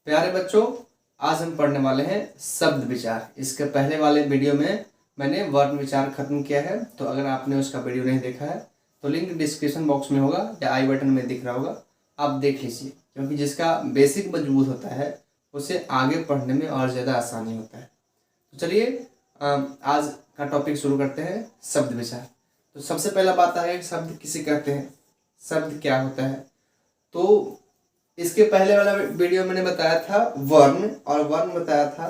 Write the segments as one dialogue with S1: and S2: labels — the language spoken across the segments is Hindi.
S1: प्यारे बच्चों, आज हम पढ़ने वाले हैं शब्द विचार। इसके पहले वाले वीडियो में मैंने वर्ण विचार खत्म किया है, तो अगर आपने उसका वीडियो नहीं देखा है तो लिंक डिस्क्रिप्शन बॉक्स में होगा या आई बटन में दिख रहा होगा, आप देख लीजिए। क्योंकि जिसका बेसिक मजबूत होता है उसे आगे पढ़ने में और ज़्यादा आसानी होता है। तो चलिए आज का टॉपिक शुरू करते हैं, शब्द विचार। तो सबसे पहला बात है, शब्द किसे कहते हैं, शब्द क्या होता है। तो इसके पहले वाला वीडियो मैंने बताया था वर्ण, और वर्ण बताया था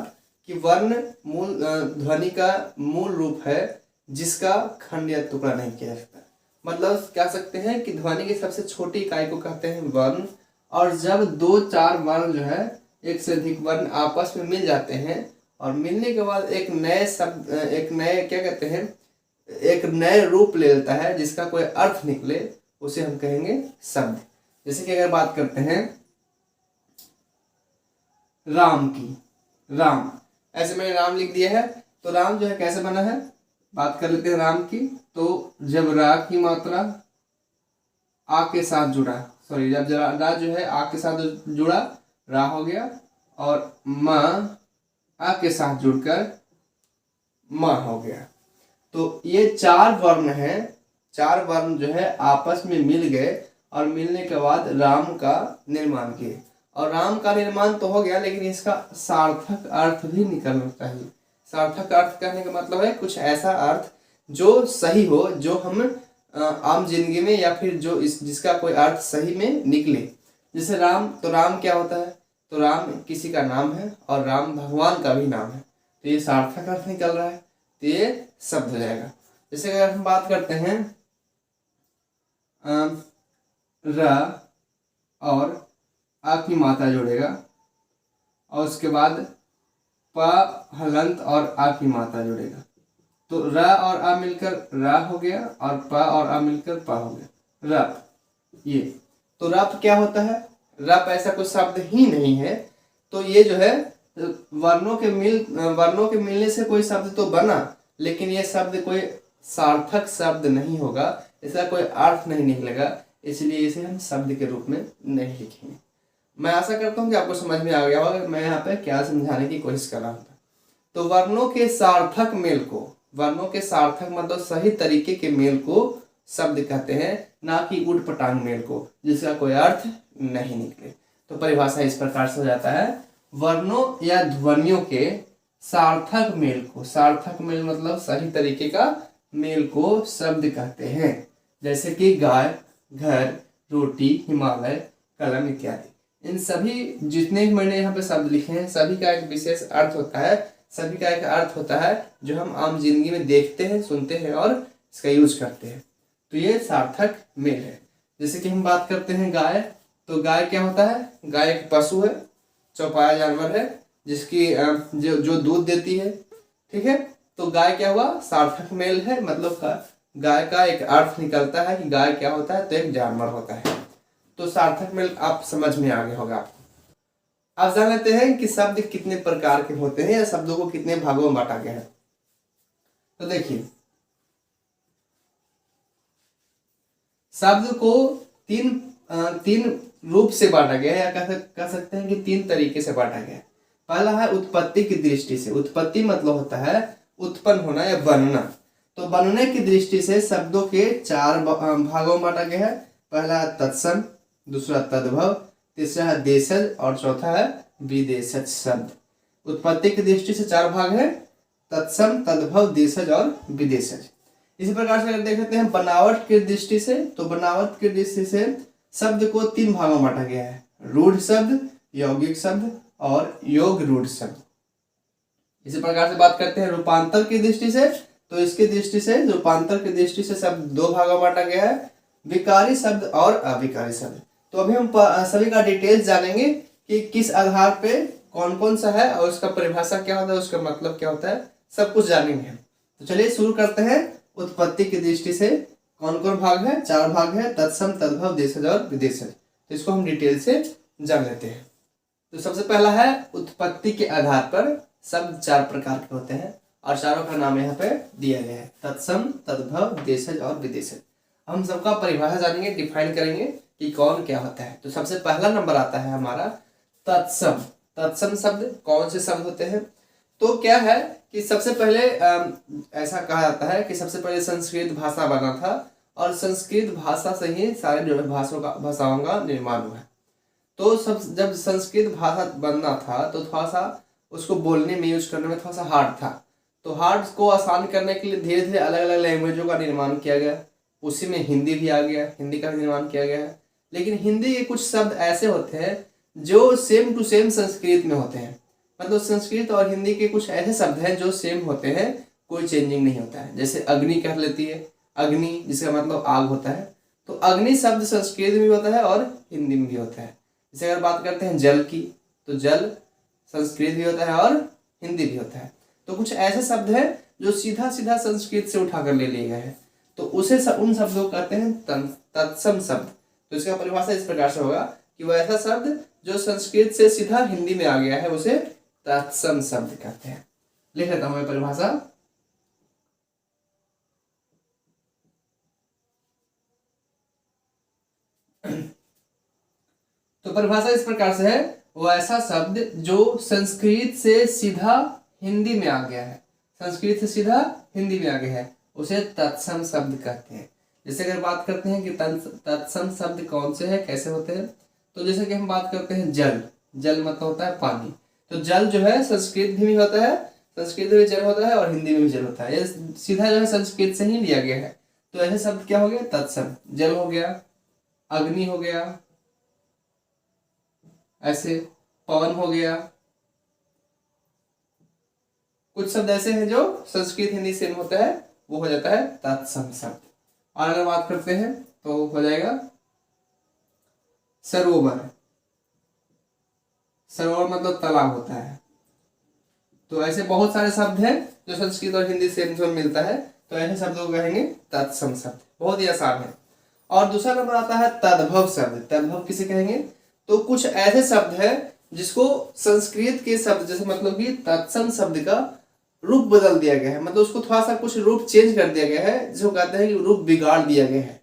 S1: कि वर्ण मूल ध्वनि का मूल रूप है जिसका खंड या टुकड़ा नहीं किया जाता। मतलब कह सकते हैं कि ध्वनि की सबसे छोटी इकाई को कहते हैं वर्ण। और जब दो चार वर्ण जो है, एक से अधिक वर्ण आपस में मिल जाते हैं और मिलने के बाद एक नए शब्द, एक नए क्या कहते हैं, एक नए रूप ले लेता है जिसका कोई अर्थ निकले, उसे हम कहेंगे शब्द। जैसे कि अगर बात करते हैं राम की, राम, ऐसे मैंने राम लिख दिया है, तो राम जो है कैसे बना है, बात कर लेते हैं राम की। तो जब रा की मात्रा आ के साथ जुड़ा, सॉरी जब रा जो है आ के साथ जुड़ा, रा हो गया, और माँ आ के साथ जुड़कर माँ हो गया। तो ये चार वर्ण हैं, चार वर्ण जो है आपस में मिल गए और मिलने के बाद राम का निर्माण किए। और राम का निर्माण तो हो गया, लेकिन इसका सार्थक अर्थ भी निकलना चाहिए। सार्थक अर्थ कहने का मतलब है कुछ ऐसा अर्थ जो सही हो, जो हम आम जिंदगी में या फिर जो जिसका कोई अर्थ सही में निकले। जैसे राम, तो राम क्या होता है, तो राम किसी का नाम है और राम भगवान का भी नाम है, तो ये सार्थक अर्थ निकल रहा है, तो ये शब्द हो जाएगा। जैसे अगर हम बात करते हैं र और आ की मात्रा जोड़ेगा, और उसके बाद प हलंत और आ की मात्रा जोड़ेगा, तो र और आ मिलकर रा हो गया और प और आ मिलकर पा हो गया, रप। ये तो रप क्या होता है, रप ऐसा कोई शब्द ही नहीं है। तो ये जो है वर्णों के मिलने से कोई शब्द तो बना, लेकिन ये शब्द कोई सार्थक शब्द नहीं होगा, इसका कोई अर्थ नहीं निकलेगा, इसलिए इसे हम शब्द के रूप में नहीं लिखेंगे। मैं आशा करता हूँ कि आपको समझ में आ गया होगा मैं यहाँ पे क्या समझाने की कोशिश कर रहा था। तो वर्णों के सार्थक मेल को, वर्णों के सार्थक मतलब सही तरीके के मेल को शब्द कहते हैं, ना कि उठ पटांग मेल को जिसका कोई अर्थ नहीं निकले। तो परिभाषा इस प्रकार से हो जाता है, वर्णों या ध्वनियों के सार्थक मेल को, सार्थक मेल मतलब सही तरीके का मेल को शब्द कहते हैं। जैसे कि गाय, घर, रोटी, हिमालय, कलम इत्यादि। इन सभी जितने भी मैंने यहाँ पे शब्द लिखे हैं, सभी का एक विशेष अर्थ होता है, सभी का एक अर्थ होता है जो हम आम जिंदगी में देखते हैं, सुनते हैं और इसका यूज करते हैं। तो ये सार्थक मेल है। जैसे कि हम बात करते हैं गाय, तो गाय क्या होता है, गाय एक पशु है, चौपाया जानवर है, जिसकी जो दूध देती है, ठीक है। तो गाय क्या हुआ, सार्थक मेल है, मतलब गाय का एक अर्थ निकलता है कि गाय क्या होता है, तो एक जानवर होता है। तो सार्थक मेल आप समझ में आ गया होगा आपको। अब जान लेते हैं कि शब्द कितने प्रकार के होते हैं या शब्दों को कितने भागों में बांटा गया है। तो देखिए, शब्द को तीन रूप से बांटा गया है, या कह सकते हैं कि तीन तरीके से बांटा गया है। पहला है उत्पत्ति की दृष्टि से। उत्पत्ति मतलब होता है उत्पन्न होना या बनना। तो बनने की दृष्टि से शब्दों के चार भागों में बांटा गया है। पहला है तत्सम, दूसरा तद्भव, तीसरा है देशज और चौथा है विदेशज शब्द। उत्पत्ति की दृष्टि से चार भाग है, तत्सम, तद्भव, देशज और विदेशज। इसी प्रकार से अगर देख लेते हैं बनावट की दृष्टि से, तो बनावट की दृष्टि से शब्द को तीन भागों में बांटा गया है, रूढ़ शब्द, यौगिक शब्द और योग रूढ़ शब्द। इसी प्रकार से बात करते हैं रूपांतर की दृष्टि से, तो इसकी दृष्टि से, रूपांतर की दृष्टि से शब्द दो भागों में बांटा गया है, विकारी शब्द और अविकारी शब्द। तो अभी हम सभी का डिटेल्स जानेंगे कि किस आधार पे कौन कौन सा है और उसका परिभाषा क्या होता है, उसका मतलब क्या होता है, सब कुछ जानेंगे। तो चलिए शुरू करते हैं। उत्पत्ति की दृष्टि से कौन कौन भाग है, चार भाग है, तत्सम, तद्भव, देशज और विदेशज। तो इसको हम डिटेल से जान लेते हैं। तो सबसे पहला है उत्पत्ति के आधार पर शब्द चार प्रकार के होते हैं और चारों का नाम यहाँ पे दिया गया है, तत्सम, तद्भव, देशज और विदेशज। हम सबका परिभाषा जानेंगे, डिफाइन करेंगे कि कौन क्या होता है। तो सबसे पहला नंबर आता है हमारा तत्सम। तत्सम शब्द कौन से शब्द होते हैं? तो क्या है कि सबसे पहले ऐसा कहा जाता है कि सबसे पहले संस्कृत भाषा बना था और संस्कृत भाषा से ही सारे जो है भाषाओं का निर्माण हुआ है। तो सब जब संस्कृत भाषा बनना था तो थोड़ा सा उसको बोलने में यूज करने में थोड़ा सा हार्ड था। तो हार्ड को आसान करने के लिए धीरे धीरे अलग अलग लैंग्वेजों का निर्माण किया गया। उसी में हिंदी भी आ गया, हिंदी का निर्माण किया गया है। लेकिन हिंदी के कुछ शब्द ऐसे होते हैं जो सेम टू सेम संस्कृत में होते हैं। मतलब संस्कृत और हिंदी के कुछ ऐसे शब्द हैं जो सेम होते हैं, कोई चेंजिंग नहीं होता है। जैसे अग्नि कह लेती है, अग्नि जिसका मतलब आग होता है। तो अग्नि शब्द संस्कृत में भी होता है और हिंदी में भी होता है। जैसे अगर बात करते हैं जल की, तो जल संस्कृत भी होता है और हिंदी भी होता है। तो कुछ ऐसे शब्द हैं जो सीधा सीधा संस्कृत से उठाकर ले लिए गए हैं, तो उन शब्दों को कहते हैं तत्सम शब्द। तो इसका परिभाषा इस प्रकार से होगा कि वह ऐसा शब्द जो संस्कृत से सीधा हिंदी में आ गया है उसे तत्सम शब्द कहते हैं। लिख लेता हूं मैं परिभाषा। तो परिभाषा इस प्रकार से है, वो ऐसा शब्द जो संस्कृत से सीधा हिंदी में आ गया है, संस्कृत से सीधा हिंदी में आ गया है, उसे तत्सम शब्द कहते हैं। जैसे अगर बात करते हैं कि तत्सम शब्द कौन से हैं, कैसे होते हैं, तो जैसे कि हम बात करते हैं जल, जल मतलब होता है पानी। तो जल जो है संस्कृत में भी होता है, संस्कृत में भी जल होता है और हिंदी में भी जल होता है। ये सीधा जो है संस्कृत से ही लिया गया है। तो ऐसे शब्द क्या हो गया? तत्सम। जल हो गया, अग्नि हो गया, ऐसे पवन हो गया। कुछ शब्द ऐसे हैं जो संस्कृत हिंदी सेम होता है, वो हो जाता है तत्सम शब्द। और अगर बात करते हैं तो हो जाएगा सरोवर। सरोवर मतलब तालाब होता है। तो ऐसे बहुत सारे शब्द हैं जो संस्कृत और हिंदी सेम सेम मिलता है, तो ऐसे शब्दों को कहेंगे तत्सम शब्द। बहुत ही आसान है। और दूसरा नंबर आता है तद्भव शब्द। तद्भव किसे कहेंगे? तो कुछ ऐसे शब्द है जिसको संस्कृत के शब्द जैसे मतलब कि तत्सम शब्द का रूप बदल दिया गया है, मतलब उसको थोड़ा सा कुछ रूप चेंज कर दिया गया है, जिसको कहते हैं कि रूप बिगाड़ दिया गया है।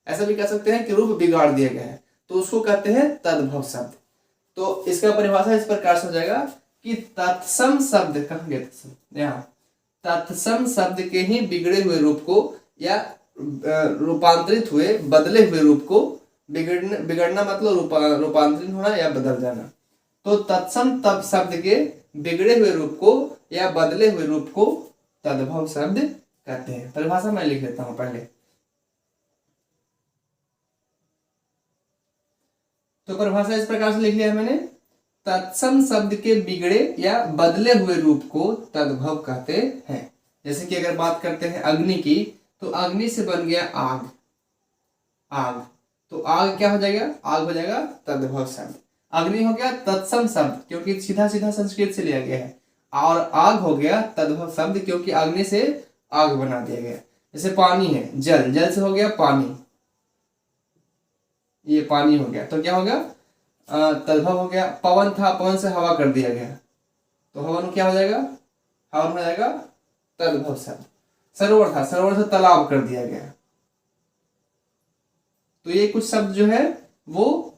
S1: ऐसा भी कह सकते हैं कि रूप बिगाड़ दिया गया है, तो उसको कहते हैं तद्भव शब्द। तो इसका परिभाषा इस प्रकार से हो जाएगा कि तत्सम शब्द कहेंगे, यहाँ तत्सम शब्द के ही बिगड़े हुए रूप को या रूपांतरित हुए बदले हुए रूप को, बिगड़ना मतलब रूपांतरित होना या बदल जाना। तो तत्सम तब शब्द के बिगड़े हुए रूप को या बदले हुए रूप को तद्भव शब्द कहते हैं। परिभाषा मैं लिख लेता हूं पहले। तो परिभाषा इस प्रकार से लिख लिया मैंने, तत्सम शब्द के बिगड़े या बदले हुए रूप को तद्भव कहते हैं। जैसे कि अगर बात करते हैं अग्नि की, तो अग्नि से बन गया आग, आग। तो आग क्या हो जाएगा? आग हो जाएगा तद्भव शब्द। अग्नि हो गया तत्सम शब्द क्योंकि सीधा सीधा संस्कृत से लिया गया है, और आग हो गया तद्भव शब्द क्योंकि अग्नि से आग बना दिया गया। जैसे पानी है, जल, जल से हो गया पानी, ये पानी हो गया, तो क्या हो गया? तद्भव हो गया। पवन था, पवन से हवा कर दिया गया, तो हवन क्या हो जाएगा? हवन हो जाएगा तद्भव शब्द। सरोवर था, सरोवर से तालाब कर दिया गया। तो ये कुछ शब्द जो है वो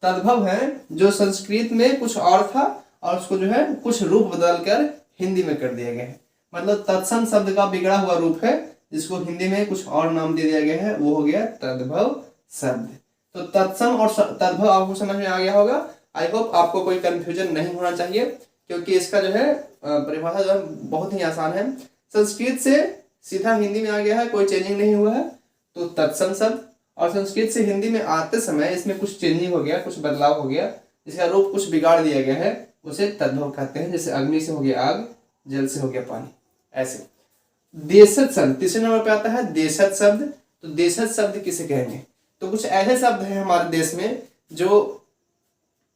S1: तद्भव है, जो संस्कृत में कुछ और था और उसको जो है कुछ रूप बदलकर हिंदी में कर दिया गया है। मतलब तत्सम शब्द का बिगड़ा हुआ रूप है जिसको हिंदी में कुछ और नाम दे दिया गया है, वो हो गया तद्भव शब्द। तो तत्सम और तद्भव आपको समझ में आ गया होगा। आई होप आपको कोई कंफ्यूजन नहीं होना चाहिए, क्योंकि इसका जो है परिभाषा जो है बहुत ही आसान है। संस्कृत से सीधा हिंदी में आ गया है, कोई चेंजिंग नहीं हुआ है, तो तत्सम शब्द। और संस्कृत से हिंदी में आते समय इसमें कुछ चेंजिंग हो गया, कुछ बदलाव हो गया, जिसका रूप कुछ बिगाड़ दिया गया है, उसे तद्भव कहते हैं। जैसे अग्नि से हो गया आग, जल से हो गया पानी, ऐसे। देशज शब्द तीसरे नंबर पे आता है, देशज शब्द। तो देशज शब्द किसे कहेंगे? तो कुछ ऐसे शब्द हैं हमारे देश में जो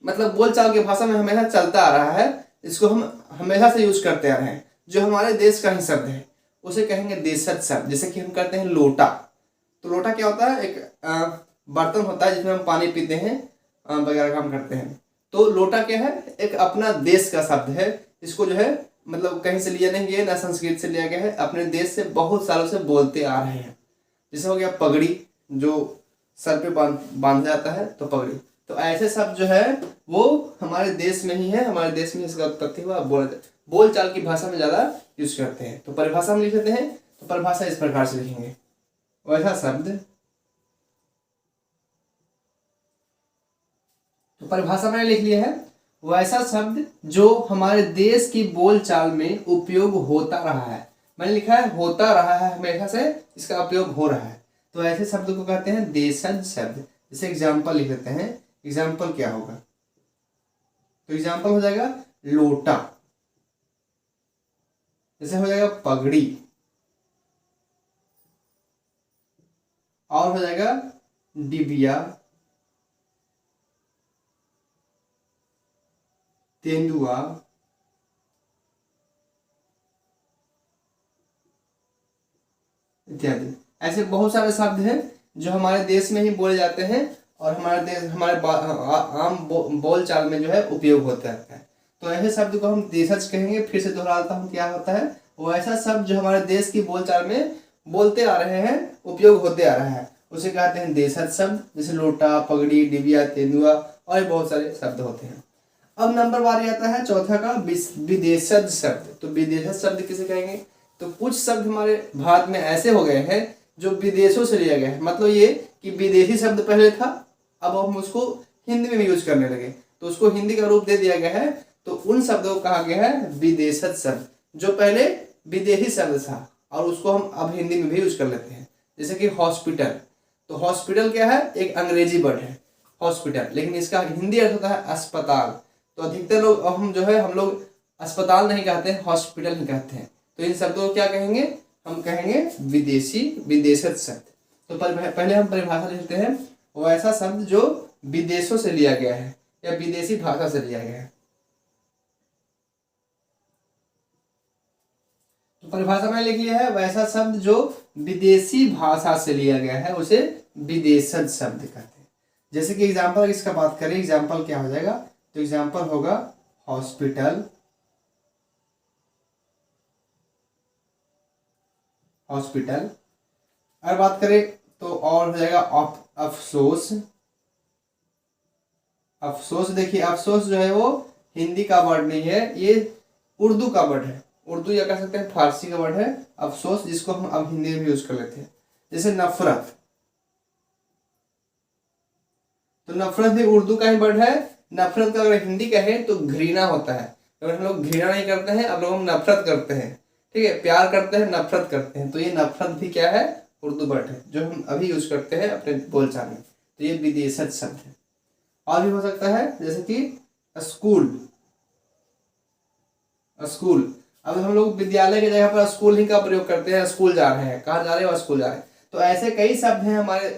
S1: मतलब बोलचाल की भाषा में हमेशा चलता आ रहा है, इसको हम हमेशा से यूज करते आ रहे हैं, जो हमारे देश का ही शब्द है, उसे कहेंगे देशज शब्द। जैसे कि हम कहते हैं लोटा, तो लोटा क्या होता है? एक बर्तन होता है जिसमें हम पानी पीते हैं वगैरह काम करते हैं। तो लोटा क्या है? एक अपना देश का शब्द है, इसको जो है मतलब कहीं से लिया नहीं गया, ना संस्कृत से लिया गया है, अपने देश से बहुत सालों से बोलते आ रहे हैं। जैसे हो गया पगड़ी, जो सर पे बांधा जाता है, तो पगड़ी। तो ऐसे शब्द जो है वो हमारे देश में ही है, हमारे देश में इसका उत्पत्ति हुआ, बोलचाल की भाषा में ज्यादा यूज करते हैं। तो परिभाषा में लिख लेते हैं। तो परिभाषा इस प्रकार से लिखेंगे, वैसा शब्द, तो परिभाषा मैंने लिख लिया है, वैसा शब्द जो हमारे देश की बोलचाल में उपयोग होता रहा है। मैंने लिखा है होता रहा है, हमेशा से इसका उपयोग हो रहा है। तो ऐसे शब्द को कहते हैं देशज शब्द। जैसे एग्जाम्पल लिख लेते हैं, एग्जाम्पल क्या होगा, तो एग्जाम्पल हो जाएगा लोटा, जैसे हो जाएगा पगड़ी, और हो जाएगा डिबिया, तेंदुआ, इत्यादि। ऐसे बहुत सारे शब्द हैं जो हमारे देश में ही बोले जाते हैं और हमारे देश हमारे आम बोल चाल में जो है उपयोग होता है। तो ऐसे शब्द को हम देशज कहेंगे। फिर से दोहराता हूँ, क्या होता है, वो ऐसा शब्द जो हमारे देश की बोलचाल में बोलते आ रहे हैं, उपयोग होते आ रहा है, उसे कहते हैं देशज शब्द। जैसे लोटा, पगड़ी, डिबिया, तेंदुआ और बहुत सारे शब्द होते हैं। अब नंबर बारी आता है चौथा का, विदेशज शब्द। तो विदेशज शब्द किसे कहेंगे, तो कुछ शब्द हमारे भारत में ऐसे हो गए हैं जो विदेशों से लिया गया है। मतलब ये कि विदेशी शब्द पहले था, अब हम उसको हिंदी में भी यूज करने लगे, तो उसको हिंदी का रूप दे दिया गया है। तो उन शब्दों को कहा गया है विदेशज शब्द, जो पहले विदेशी शब्द था और उसको हम अब हिंदी में भी यूज कर लेते हैं। जैसे कि हॉस्पिटल, तो हॉस्पिटल क्या है, एक अंग्रेजी वर्ड है हॉस्पिटल, लेकिन इसका हिंदी अर्थ होता है अस्पताल। तो अधिकतर लोग हम लोग अस्पताल नहीं कहते हैं, हॉस्पिटल ही कहते हैं। तो इन शब्दों को क्या कहेंगे, हम कहेंगे विदेशज शब्द। तो पहले हम परिभाषा लिखते हैं, वो ऐसा शब्द जो विदेशों से लिया गया है या विदेशी भाषा से लिया गया है। तो परिभाषा में लिख लिया है, वैसा शब्द जो विदेशी भाषा से लिया गया है उसे विदेशज शब्द कहते हैं। जैसे कि एग्जाम्पल इसका बात करें, एग्जाम्पल क्या हो जाएगा, तो एग्जाम्पल होगा हॉस्पिटल, हॉस्पिटल। अगर बात करें तो और हो जाएगा अफसोस, अफसोस। देखिए अफसोस जो है वो हिंदी का वर्ड नहीं है, ये उर्दू का वर्ड है, उर्दू या कह सकते हैं फारसी का वर्ड है अफसोस, जिसको हम अब हिंदी में यूज कर लेते हैं। जैसे नफरत, तो नफरत भी उर्दू का ही वर्ड है। नफरत का अगर हिंदी कहें तो घृणा होता है। अगर हम लोग घृणा नहीं करते हैं, अब लोग हम नफरत करते हैं, ठीक है, प्यार करते हैं, नफरत करते हैं। तो ये नफरत भी क्या है, उर्दू वर्ड है जो हम अभी यूज करते हैं अपने बोलचाल में। तो ये विदेशज शब्द है। और भी हो सकता है जैसे कि स्कूल, स्कूल। अब हम लोग विद्यालय की जगह पर स्कूल ही का प्रयोग करते हैं, स्कूल जा रहे हैं, कहाँ जा रहे हैं, स्कूल जा रहे हैं। तो ऐसे कई शब्द हैं हमारे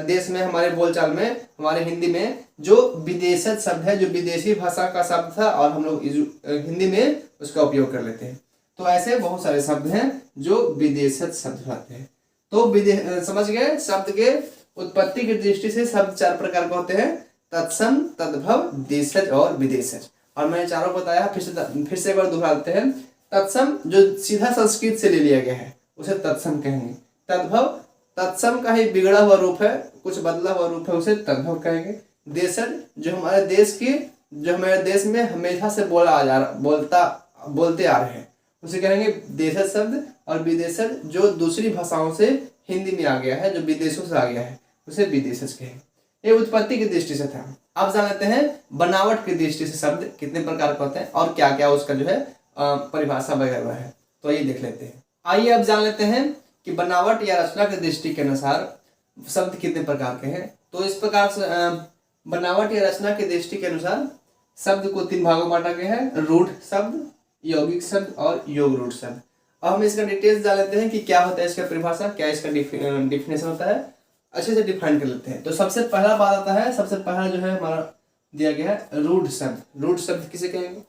S1: देश में, हमारे बोलचाल में, हमारे हिंदी में, जो विदेशज शब्द है, जो विदेशी भाषा का शब्द था और हम लोग हिंदी में उसका उपयोग कर लेते हैं। तो ऐसे बहुत सारे शब्द हैं जो विदेशज शब्द कहते हैं। तो समझ गए, शब्द के उत्पत्ति की दृष्टि से शब्द चार प्रकार के होते हैं, तत्सम, तद्भव, देशज और विदेशज। और मैंने चारों बताया, फिर से एक बार दोहराते हैं। तत्सम जो सीधा संस्कृत से ले लिया गया है उसे तत्सम कहेंगे। तद्भव तत्सम का ही बिगड़ा हुआ रूप है, कुछ बदला हुआ रूप है, उसे तद्भव कहेंगे। देशज जो हमारे देश में हमेशा से बोलते आ रहे हैं उसे कहेंगे देशज शब्द। और विदेशज जो दूसरी भाषाओं से हिंदी में आ गया है, जो विदेशों से आ गया है, उसे विदेशज कहेंगे। ये उत्पत्ति की दृष्टि से था। अब जान लेते हैं बनावट की दृष्टि से शब्द कितने प्रकार के होते हैं और क्या क्या उसका जो है परिभाषा वगैरह है, तो ये देख लेते हैं। आइए अब जान लेते हैं कि बनावट या रचना की दृष्टि के अनुसार शब्द कितने प्रकार के हैं। तो इस प्रकार से बनावट या रचना की दृष्टि के अनुसार शब्द को 3 भागों में बांटा गया है, रूढ़ शब्द, यौगिक शब्द और योग रूढ़ शब्द। अब हम इसका डिटेल्स जान लेते हैं कि क्या होता है इसका परिभाषा, क्या इसका डिफिनेशन होता है, अच्छे से डिफाइन कर लेते हैं। तो सबसे पहला बात आता है, सबसे पहला जो है हमारा दिया गया है रूढ़ शब्द। रूढ़ शब्द किसे कहेंगे,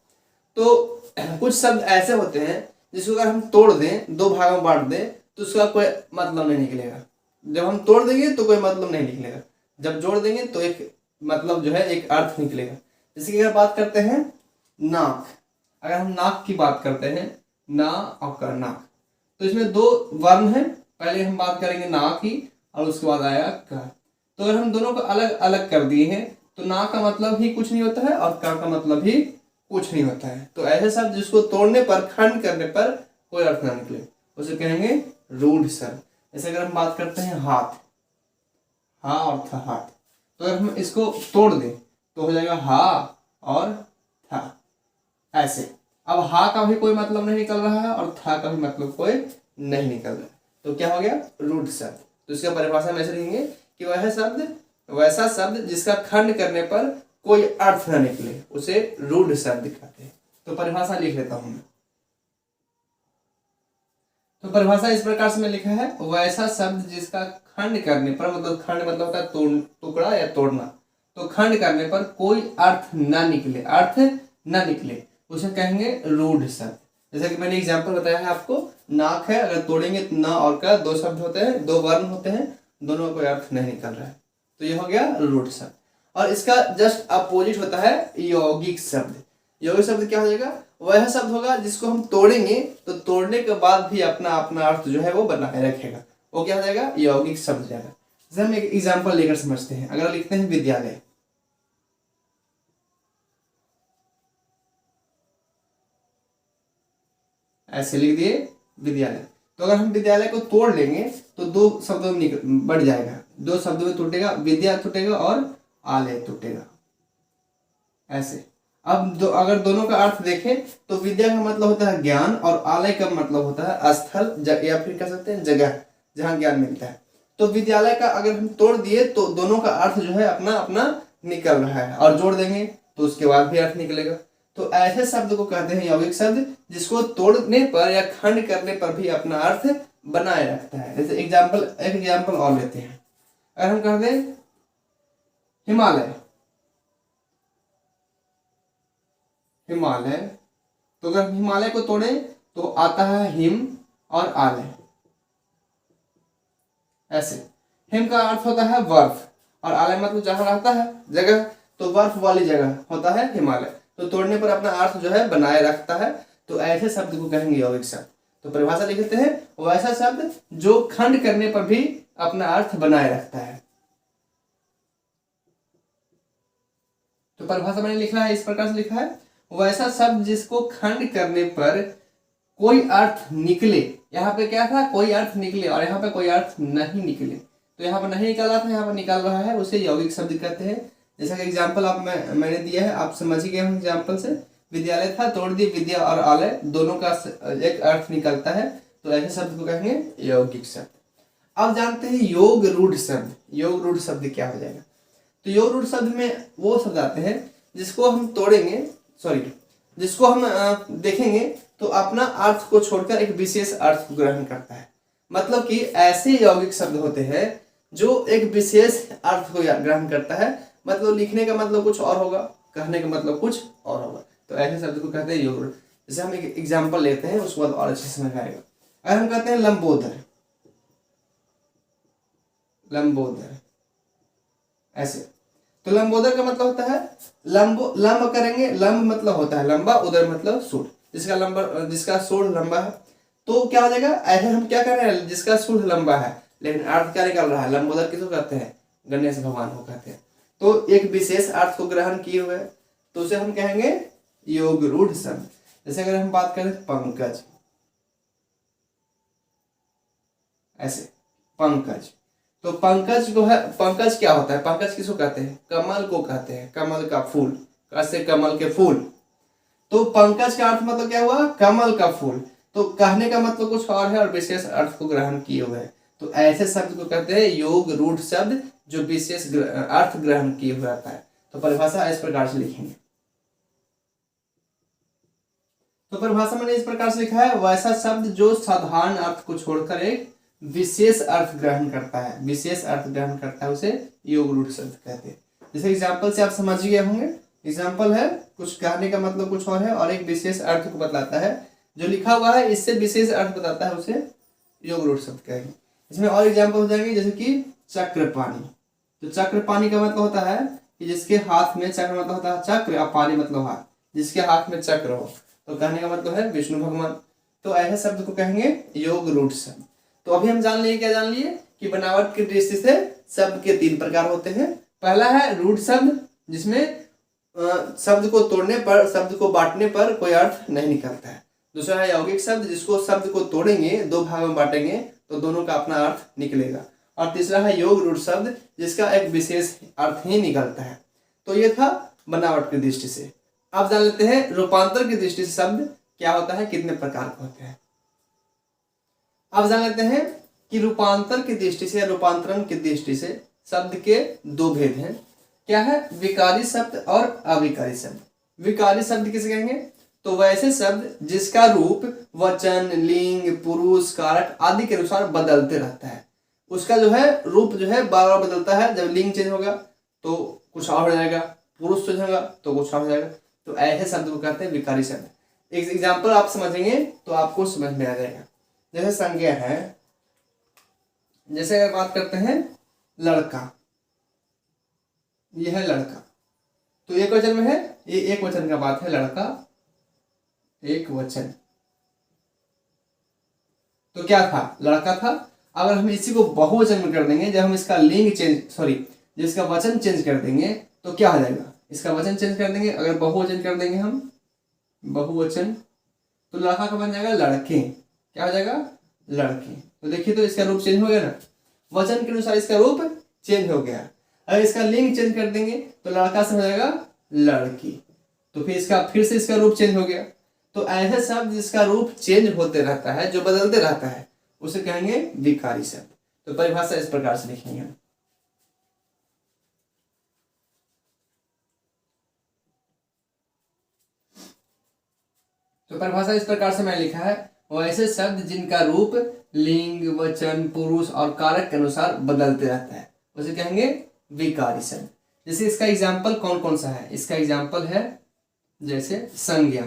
S1: तो कुछ शब्द ऐसे होते हैं जिसको अगर हम तोड़ दें, 2 भागों में बांट दें, तो उसका कोई मतलब नहीं निकलेगा। जब हम तोड़ देंगे तो कोई मतलब नहीं निकलेगा, जब जोड़ देंगे तो एक मतलब जो है एक अर्थ निकलेगा। जैसे कि अगर बात करते हैं नाक, अगर हम नाक की बात करते हैं, ना और नाक, तो इसमें 2 वर्ण हैं। पहले हम बात करेंगे ना की और उसके बाद आएगा का। तो अगर हम दोनों को अलग अलग कर दिए हैं तो ना का मतलब ही कुछ नहीं होता है और का मतलब ही कुछ नहीं होता है। तो ऐसे शब्द जिसको तोड़ने पर, खंड करने पर कोई अर्थ ना निकले उसे कहेंगे रूढ़ शब्द। जैसे अगर हम बात करते हैं हाथ, हा और था हाथ, तो अगर हम इसको तोड़ दें तो हो जाएगा हा और था, ऐसे। अब हा का भी कोई मतलब नहीं निकल रहा है और था का भी मतलब कोई नहीं निकल रहा है, तो क्या हो गया रूढ़ शब्द। तो इसका परिभाषा में ऐसे लिखेंगे कि वैसा शब्द जिसका खंड करने पर कोई अर्थ न निकले उसे रूढ़ शब्द कहते हैं। तो परिभाषा लिख लेता हूं मैं। तो परिभाषा इस प्रकार से मैं लिखा है, वैसा शब्द जिसका खंड करने पर, मतलब खंड मतलब होता है टुकड़ा या तोड़ना, तो खंड करने पर कोई अर्थ न निकले उसे कहेंगे रूढ़ शब्द। जैसे कि मैंने एग्जांपल बताया है आपको, नाक है, अगर तोड़ेंगे तो ना और का दो शब्द होते हैं, दो वर्ण होते हैं, दोनों का कोई अर्थ नहीं निकल रहा है, तो ये हो गया रूढ़ शब्द। और इसका जस्ट अपोजिट होता है यौगिक शब्द। यौगिक शब्द क्या हो जाएगा, वह शब्द होगा जिसको हम तोड़ेंगे तो तोड़ने के बाद भी अपना अपना अर्थ जो है वो बनाए रखेगा, वो क्या हो जाएगा यौगिक शब्द जाएगा। जैसे हम एक एग्जांपल लेकर समझते हैं। अगर लिखते हैं विद्यालय, ऐसे लिख दिए विद्यालय, तो अगर हम विद्यालय को तोड़ लेंगे तो दो शब्दों में बढ़ जाएगा, दो शब्दों में टूटेगा, विद्या टूटेगा और आलय टूटेगा, ऐसे। अब अगर दोनों का अर्थ देखें तो विद्या का मतलब होता है ज्ञान और आलय का मतलब होता है स्थल, या फिर कह सकते हैं जगह जहां ज्ञान मिलता है। तो विद्यालय का अगर हम तोड़ दिए तो दोनों का अर्थ जो है अपना अपना निकल रहा है, और जोड़ देंगे तो उसके बाद भी अर्थ निकलेगा। तो ऐसे शब्द को कहते हैं यौगिक शब्द, जिसको तोड़ने पर या खंड करने पर भी अपना अर्थ बनाए रखता है। जैसे एक एग्जाम्पल और लेते हैं। अगर हम कह दें हिमालय, तो अगर हम हिमालय को तोड़े तो आता है हिम और आलय, ऐसे। हिम का अर्थ होता है बर्फ और आलय मतलब जहां रहता है जगह, तो बर्फ वाली जगह होता है हिमालय, तो तोड़ने पर अपना अर्थ जो है बनाए रखता है। तो ऐसे शब्द को कहेंगे यौगिक शब्द। तो परिभाषा लिख लेते हैं, वैसा शब्द जो खंड करने पर भी अपना अर्थ बनाए रखता है। तो परिभाषा मैंने लिखा है, इस प्रकार से लिखा है, वैसा शब्द जिसको खंड करने पर कोई अर्थ निकले। यहाँ पे क्या था, कोई अर्थ निकले, और यहाँ पे कोई अर्थ नहीं निकले। तो यहाँ पर नहीं निकल रहा था, यहाँ पर निकल रहा है, उसे यौगिक शब्द कहते हैं। जैसा कि एग्जाम्पल मैंने दिया है, आप समझ ही गए होंगे एग्जाम्पल से। विद्यालय था, तोड़ दिए, विद्या और आलय दोनों का एक अर्थ निकलता है, तो ऐसे शब्द को कहेंगे यौगिक शब्द। अब जानते हैं योग रूढ़ शब्द। योग रूढ़ शब्द क्या हो जाएगा, तो योग रूढ़ शब्द में वो शब्द आते हैं जिसको हम तोड़ेंगे, जिसको हम देखेंगे तो अपना अर्थ को छोड़कर एक विशेष अर्थ को ग्रहण करता है। मतलब कि ऐसे यौगिक शब्द होते हैं जो एक विशेष अर्थ को ग्रहण करता है, मतलब लिखने का मतलब कुछ और होगा, कहने का मतलब कुछ और होगा, तो ऐसे शब्द को कहते हैं योग रूढ़। जैसे हम एक एग्जाम्पल लेते हैं, उसके बाद और अच्छे से समझ आएगा। अगर हम कहते हैं लंबोदर, ऐसे, तो लंबोदर का मतलब होता है लंब करेंगे, लंब मतलब होता है लंबा, उदर मतलब सूढ़, जिसका सूढ़ लंबा है। तो क्या हो जाएगा, ऐसे हम क्या कर रहे हैं, जिसका सूढ़ लंबा है लेकिन अर्थ क्या निकल रहा है, लंबोदर किसको कहते हैं, गणेश भगवान को कहते हैं। तो एक विशेष अर्थ को ग्रहण किए हुए, तो उसे हम कहेंगे योग रूढ़ शब्द। जैसे अगर हम बात करें पंकज, ऐसे पंकज, तो पंकज को है, पंकज क्या होता है, पंकज किसको कहते हैं, कमल को कहते हैं, कमल का फूल, कैसे कमल के फूल। तो पंकज का अर्थ मतलब क्या हुआ, कमल का फूल। तो कहने का मतलब कुछ और है और विशेष अर्थ को ग्रहण किए हुए हैं, तो ऐसे शब्द को कहते हैं योग रूढ़ शब्द, जो विशेष अर्थ ग्रहण किए हुए आता है। तो परिभाषा इस प्रकार से लिखेंगे। तो परिभाषा मैंने इस प्रकार से लिखा है, वैसा शब्द जो साधारण अर्थ को छोड़कर एक विशेष अर्थ ग्रहण करता है, विशेष अर्थ ग्रहण करता है, उसे योग रूढ़ शब्द कहते हैं। जैसे एग्जाम्पल से आप समझ गए होंगे। एग्जाम्पल है, कुछ कहने का मतलब कुछ और है और एक विशेष अर्थ को बतलाता है, जो लिखा हुआ है इससे विशेष अर्थ बताता है, उसे योग रूढ़ शब्द कहेंगे। इसमें और एग्जाम्पल हो जाएंगे, जैसे कि चक्रपाणी। तो चक्रपाणी का मतलब होता है कि जिसके हाथ में, चक्र मतलब होता है चक्र और पानी मतलब हाथ, जिसके हाथ में चक्र हो, तो कहने का मतलब है विष्णु भगवान। तो ऐसे शब्द को कहेंगे योग रूढ़ शब्द। तो अभी हम जान लिए, क्या जान लिए कि बनावट की दृष्टि से शब्द के तीन प्रकार होते हैं। पहला है रूढ़ शब्द, जिसमें शब्द को तोड़ने पर, शब्द को बांटने पर कोई अर्थ नहीं निकलता है। दूसरा है यौगिक शब्द, जिसको शब्द को तोड़ेंगे, दो भागों में बांटेंगे तो दोनों का अपना अर्थ निकलेगा। और तीसरा है योग रूढ़ शब्द, जिसका एक विशेष अर्थ ही निकलता है। तो ये था बनावट की दृष्टि से। अब जान लेते हैं रूपांतर की दृष्टि से शब्द क्या होता है, कितने प्रकार के होते हैं। अब जान लेते हैं कि रूपांतर की दृष्टि से या रूपांतरण की दृष्टि से शब्द के दो भेद हैं। क्या है, विकारी शब्द और अविकारी शब्द। विकारी शब्द किसे कहेंगे, तो वैसे शब्द जिसका रूप वचन, लिंग, पुरुष, कारक आदि के अनुसार बदलते रहता है। उसका जो है रूप जो है बार बार बदलता है। जब लिंग चेंज होगा तो कुछ और हो जाएगा, पुरुष चेंज होगा तो कुछ और हो जाएगा। तो ऐसे शब्द को कहते हैं विकारी शब्द। एक एग्जाम्पल आप समझेंगे तो आपको समझ में आ जाएगा। जैसे संज्ञा है, जैसे अगर बात करते हैं लड़का, यह है लड़का, तो एक वचन में है, ये एक वचन का बात है, लड़का एक वचन। तो क्या था, लड़का था। अगर हम इसी को बहुवचन में कर देंगे, जब हम इसका लिंग चेंज जिसका वचन चेंज कर देंगे तो क्या हो जाएगा, इसका वचन चेंज कर देंगे। अगर बहुवचन कर देंगे हम बहुवचन, तो लड़का का बन जाएगा लड़के। क्या हो जाएगा, लड़के। तो देखिए, तो इसका रूप चेंज हो गया ना, वचन के अनुसार इसका रूप चेंज हो गया। अगर इसका लिंग चेंज कर देंगे तो लड़का से हो जाएगा लड़की, तो फिर से इसका रूप चेंज हो गया। तो ऐसे शब्द जिसका रूप चेंज होते रहता है, जो बदलते रहता है, उसे कहेंगे विकारी शब्द। तो परिभाषा इस प्रकार से लिखेंगे। तो परिभाषा इस प्रकार से मैंने लिखा है, वैसे शब्द जिनका रूप लिंग, वचन, पुरुष और कारक के अनुसार बदलते रहता है, उसे कहेंगे विकारी शब्द। जैसे इसका एग्जाम्पल कौन कौन सा है, इसका एग्जाम्पल है जैसे संज्ञा।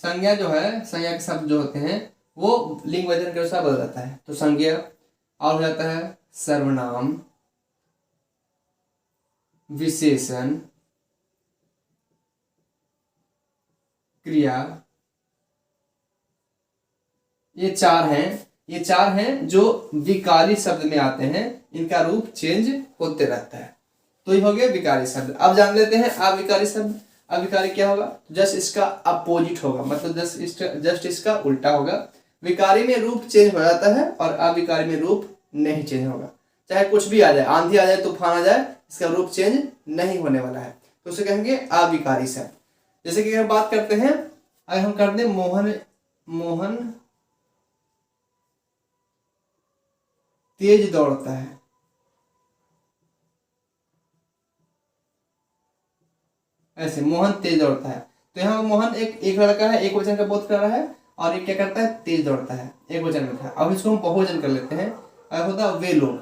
S1: संज्ञा जो है, संज्ञा के शब्द जो होते हैं वो लिंग वचन के अनुसार बदल जाता है। तो संज्ञा और हो जाता है सर्वनाम, विशेषण, क्रिया। ये चार हैं जो विकारी शब्द में आते हैं। इनका रूप चेंज होते रहता है। तो ये हो गया विकारी शब्द। अब जान लेते हैं अविकारी शब्द। अविकारी क्या होगा, जस्ट इसका अपोजिट होगा, मतलब जस्ट इसका उल्टा होगा। विकारी में रूप चेंज हो जाता है और अविकारी में रूप नहीं चेंज होगा। चाहे कुछ भी आ जाए, आंधी आ जाए, तूफान आ जाए, इसका रूप चेंज नहीं होने वाला है, तो उसे कहेंगे अविकारी शब्द। जैसे कि हम बात करते हैं, अगर हम कर दें मोहन तेज दौड़ता है, ऐसे मोहन तेज दौड़ता है। तो यहाँ मोहन एक लड़का है, एक वचन का बोध कर रहा है, और एक क्या करता है, तेज दौड़ता है, एक वचन में था। अब इसको हम बहुवचन कर लेते हैं, अगर होता वे लोग।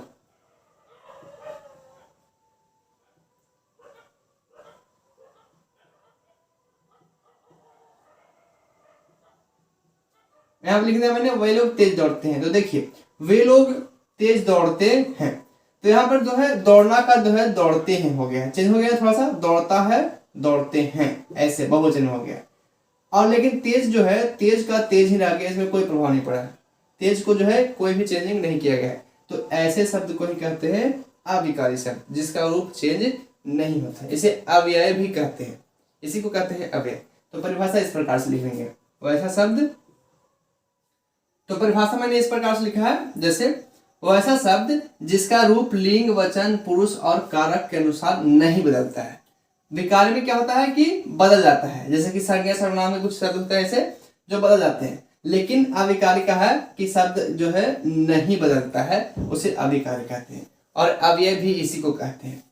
S1: यहाँ लिख दिया मैंने, वे लोग तेज दौड़ते हैं। तो देखिए, वे लोग तेज दौड़ते हैं, तो यहाँ पर जो है दौड़ना का जो है दौड़ते हैं हो गया, चेंज हो गया थोड़ा सा, दौड़ता है दौड़ते हैं, ऐसे बहुवचन हो गया। और लेकिन तेज जो है, तेज का तेज ही रह गया, इसमें कोई प्रभाव नहीं पड़ा, तेज को जो है कोई भी चेंजिंग नहीं किया गया है। तो ऐसे शब्द को ही कहते हैं अविकारी शब्द, जिसका रूप चेंज नहीं होता है। इसे अव्यय भी कहते हैं, इसी को कहते हैं अव्यय। तो परिभाषा इस प्रकार से लिखेंगे, वैसा शब्द। तो परिभाषा मैंने इस प्रकार से लिखा है, जैसे वैसा शब्द जिसका रूप लिंग, वचन, पुरुष और कारक के अनुसार नहीं बदलता है। विकारी में क्या होता है कि बदल जाता है, जैसे कि संज्ञा, सर्वनाम में कुछ शब्द होते हैं ऐसे जो बदल जाते हैं। लेकिन अविकारी का है कि शब्द जो है नहीं बदलता है, उसे अविकारी कहते हैं। और अव्यय भी इसी को कहते हैं।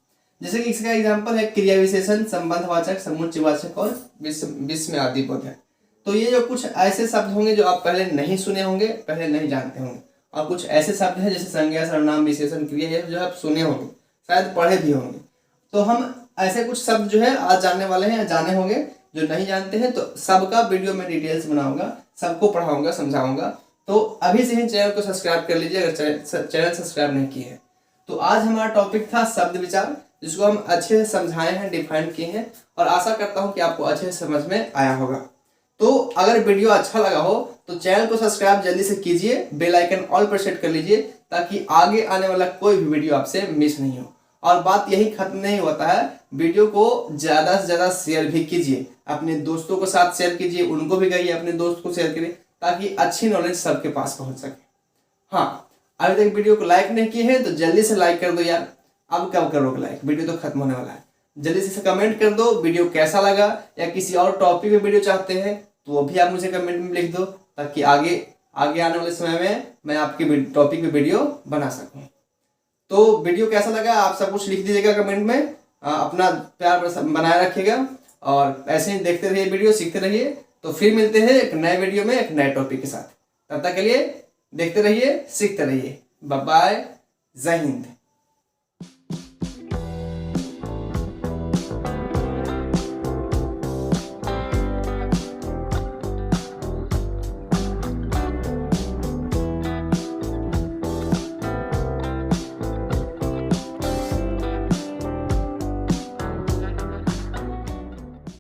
S1: जैसे कि इसका एग्जाम्पल है क्रिया विशेषण, संबंधवाचक, समुच्चयवाचक और विस्मय आदि बोध है। तो ये जो कुछ ऐसे शब्द होंगे जो आप पहले नहीं सुने होंगे, पहले नहीं जानते होंगे, और कुछ ऐसे शब्द हैं जैसे संज्ञा, सर्वनाम, विशेषण, क्रिया, ये जो आप सुने होंगे, शायद पढ़े भी होंगे। तो हम ऐसे कुछ शब्द जो है आज जानने वाले हैं, जाने होंगे। जो नहीं जानते हैं तो सबका वीडियो में डिटेल्स बनाऊंगा, सबको पढ़ाऊंगा, समझाऊंगा। तो अभी से ही चैनल को सब्सक्राइब कर लीजिए अगर चैनल सब्सक्राइब नहीं किए हैं। तो आज हमारा टॉपिक था शब्द विचार, जिसको हम अच्छे से समझाए हैं, डिफाइन किए हैं, और आशा करता हूँ कि आपको अच्छे से समझ में आया होगा। तो अगर वीडियो अच्छा लगा हो तो चैनल को सब्सक्राइब जल्दी से कीजिए, बेल आइकन ऑल पर सेट कर लीजिए, ताकि आगे आने वाला कोई भी वीडियो आपसे मिस नहीं हो। और बात यही खत्म नहीं होता है, वीडियो को ज़्यादा से ज़्यादा शेयर भी कीजिए, अपने दोस्तों के साथ शेयर कीजिए, उनको भी कहिए अपने दोस्त को शेयर करिए, ताकि अच्छी नॉलेज सबके पास पहुंच सके। हाँ, अभी तक वीडियो को लाइक नहीं किए हैं तो जल्दी से लाइक कर दो यार। अब कब करोगे लाइक, वीडियो तो खत्म होने वाला है। जल्दी से कमेंट कर दो वीडियो कैसा लगा, या किसी और टॉपिक में वीडियो चाहते हैं तो वो भी आप मुझे कमेंट में लिख दो, ताकि आगे आने वाले समय में मैं आपके टॉपिक पे वीडियो बना सकूं। तो वीडियो कैसा लगा आप सब कुछ लिख दीजिएगा कमेंट में। अपना प्यार बनाए रखिएगा और ऐसे ही देखते रहिए, वीडियो सीखते रहिए। तो फिर मिलते हैं एक नए वीडियो में एक नए टॉपिक के साथ। तब तक के लिए देखते रहिए, सीखते रहिए। बाय बाय, जय हिंद।